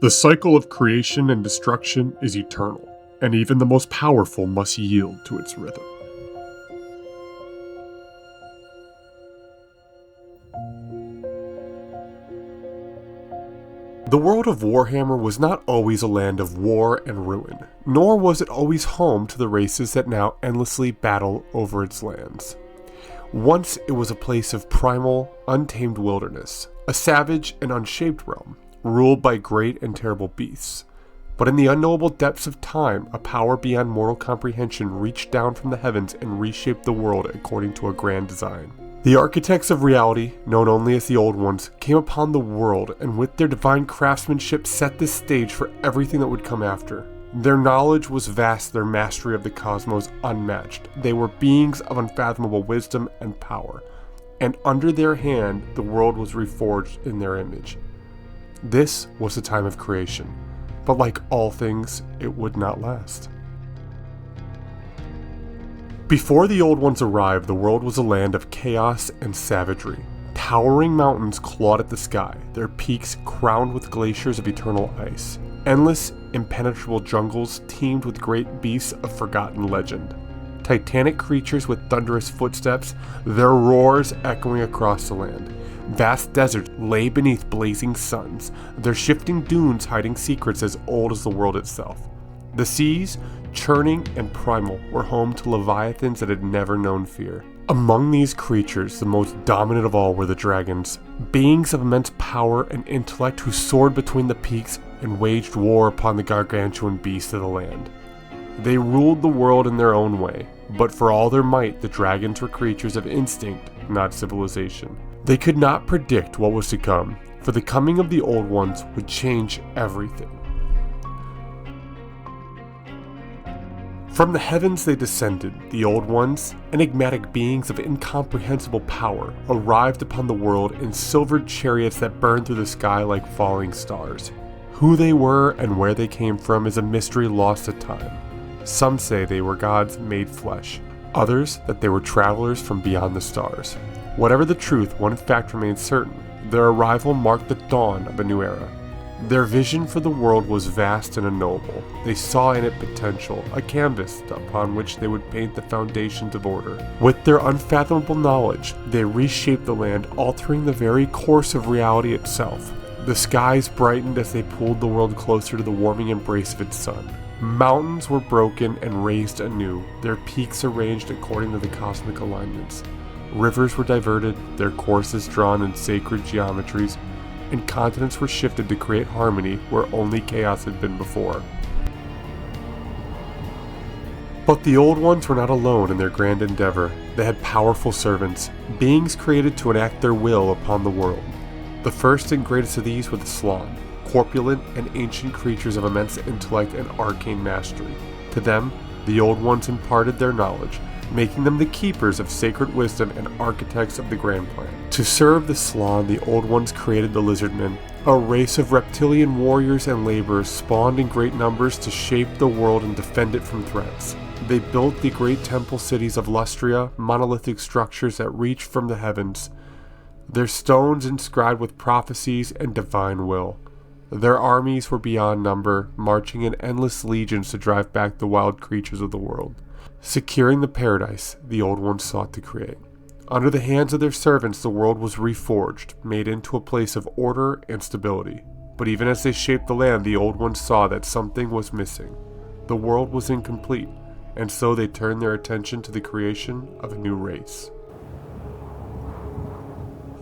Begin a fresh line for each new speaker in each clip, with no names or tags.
The cycle of creation and destruction is eternal, and even the most powerful must yield to its rhythm. The world of Warhammer was not always a land of war and ruin, nor was it always home to the races that now endlessly battle over its lands. Once it was a place of primal, untamed wilderness, a savage and unshaped realm, ruled by great and terrible beasts. But in the unknowable depths of time, a power beyond mortal comprehension reached down from the heavens and reshaped the world according to a grand design. The architects of reality, known only as the Old Ones, came upon the world and with their divine craftsmanship set the stage for everything that would come after. Their knowledge was vast, their mastery of the cosmos unmatched. They were beings of unfathomable wisdom and power, and under their hand the world was reforged in their image. This was the time of creation, but like all things, it would not last. Before the Old Ones arrived, the world was a land of chaos and savagery. Towering mountains clawed at the sky, their peaks crowned with glaciers of eternal ice. Endless, impenetrable jungles teemed with great beasts of forgotten legend. Titanic creatures with thunderous footsteps, their roars echoing across the land. Vast deserts lay beneath blazing suns, their shifting dunes hiding secrets as old as the world itself. The seas, churning and primal, were home to leviathans that had never known fear. Among these creatures, the most dominant of all were the dragons, beings of immense power and intellect who soared between the peaks and waged war upon the gargantuan beasts of the land. They ruled the world in their own way, but for all their might, the dragons were creatures of instinct, not civilization. They could not predict what was to come, for the coming of the Old Ones would change everything. From the heavens they descended, the Old Ones, enigmatic beings of incomprehensible power, arrived upon the world in silvered chariots that burned through the sky like falling stars. Who they were and where they came from is a mystery lost to time. Some say they were gods made flesh, others that they were travelers from beyond the stars. Whatever the truth, one fact remains certain: their arrival marked the dawn of a new era. Their vision for the world was vast and unknowable. They saw in it potential, a canvas upon which they would paint the foundations of order. With their unfathomable knowledge, they reshaped the land, altering the very course of reality itself. The skies brightened as they pulled the world closer to the warming embrace of its sun. Mountains were broken and raised anew, their peaks arranged according to the cosmic alignments. Rivers were diverted, their courses drawn in sacred geometries, and continents were shifted to create harmony where only chaos had been before. But the Old Ones were not alone in their grand endeavor. They had powerful servants, beings created to enact their will upon the world. The first and greatest of these were the Slaan, corpulent and ancient creatures of immense intellect and arcane mastery. To them, the Old Ones imparted their knowledge, making them the keepers of sacred wisdom and architects of the grand plan. To serve the Slaan, the Old Ones created the Lizardmen, a race of reptilian warriors and laborers spawned in great numbers to shape the world and defend it from threats. They built the great temple cities of Lustria, monolithic structures that reached from the heavens, their stones inscribed with prophecies and divine will. Their armies were beyond number, marching in endless legions to drive back the wild creatures of the world, securing the paradise the Old Ones sought to create. Under the hands of their servants, the world was reforged, made into a place of order and stability. But even as they shaped the land, the Old Ones saw that something was missing. The world was incomplete, and so they turned their attention to the creation of a new race.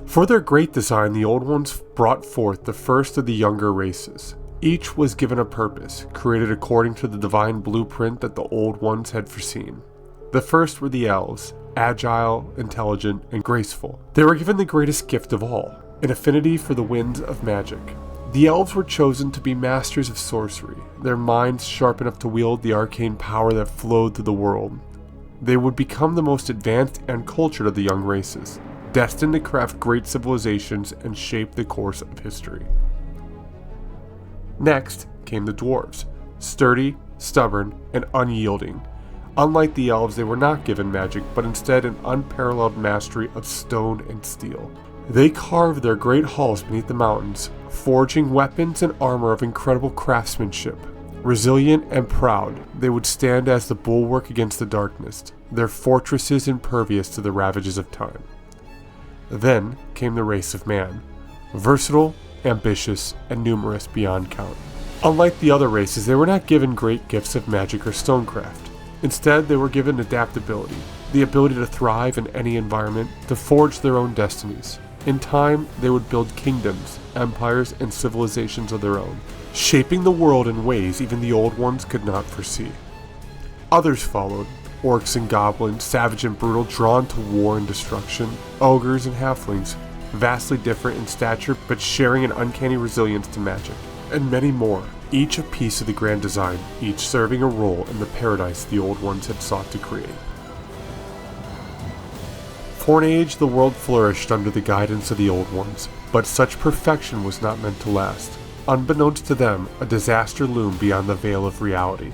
For their great design, the Old Ones brought forth the first of the younger races. Each was given a purpose, created according to the divine blueprint that the Old Ones had foreseen. The first were the Elves, agile, intelligent, and graceful. They were given the greatest gift of all, an affinity for the winds of magic. The Elves were chosen to be masters of sorcery, their minds sharp enough to wield the arcane power that flowed through the world. They would become the most advanced and cultured of the young races, destined to craft great civilizations and shape the course of history. Next came the Dwarves, sturdy, stubborn, and unyielding. Unlike the Elves, they were not given magic, but instead an unparalleled mastery of stone and steel. They carved their great halls beneath the mountains, forging weapons and armor of incredible craftsmanship. Resilient and proud, they would stand as the bulwark against the darkness, their fortresses impervious to the ravages of time. Then came the race of man, versatile, ambitious, and numerous beyond count. Unlike the other races, they were not given great gifts of magic or stonecraft. Instead, they were given adaptability, the ability to thrive in any environment, to forge their own destinies. In time, they would build kingdoms, empires, and civilizations of their own, shaping the world in ways even the old ones could not foresee. Others followed, orcs and goblins, savage and brutal, drawn to war and destruction, ogres and halflings, vastly different in stature but sharing an uncanny resilience to magic, and many more, each a piece of the grand design, each serving a role in the paradise the old ones had sought to create. For an age, the world flourished under the guidance of the old ones, but such perfection was not meant to last. Unbeknownst to them, a disaster loomed beyond the veil of reality.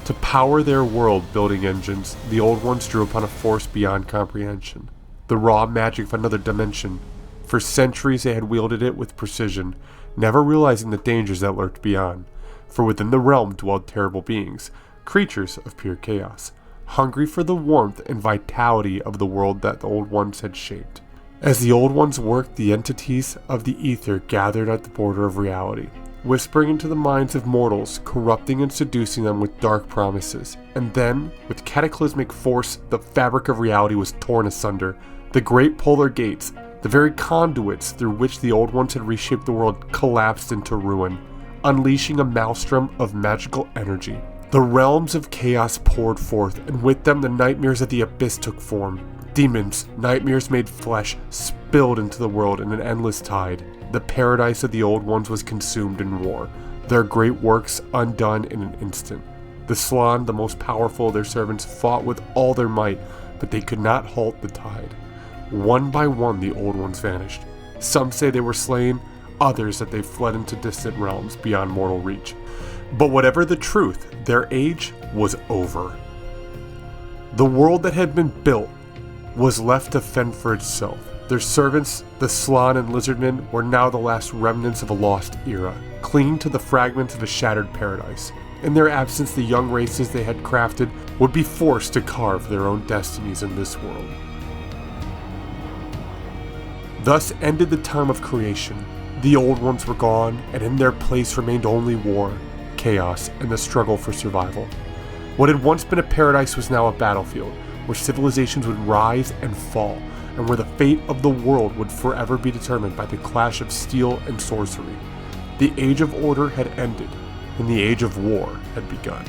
To power their world-building engines, the old ones drew upon a force beyond comprehension, the raw magic of another dimension. For centuries they had wielded it with precision, never realizing the dangers that lurked beyond, for within the realm dwelled terrible beings, creatures of pure chaos, hungry for the warmth and vitality of the world that the old ones had shaped. As the old ones worked, the entities of the ether gathered at the border of reality, whispering into the minds of mortals, corrupting and seducing them with dark promises. And then, with cataclysmic force, the fabric of reality was torn asunder. The great polar gates, the very conduits through which the old ones had reshaped the world, collapsed into ruin, unleashing a maelstrom of magical energy. The realms of chaos poured forth, and with them the nightmares of the abyss took form. Demons, nightmares made flesh, spilled into the world in an endless tide. The paradise of the old ones was consumed in war, their great works undone in an instant. The Slann, the most powerful of their servants, fought with all their might, but they could not halt the tide. One by one the old ones vanished. Some say they were slain, others that they fled into distant realms beyond mortal reach. But whatever the truth, their age was over. The world that had been built was left to fend for itself. Their servants, the Slann and Lizardmen, were now the last remnants of a lost era, clinging to the fragments of a shattered paradise. In their absence, the young races they had crafted would be forced to carve their own destinies in this world. Thus ended the time of creation. The old ones were gone, and in their place remained only war, chaos, and the struggle for survival. What had once been a paradise was now a battlefield, where civilizations would rise and fall, and where the fate of the world would forever be determined by the clash of steel and sorcery. The age of order had ended, and the age of war had begun.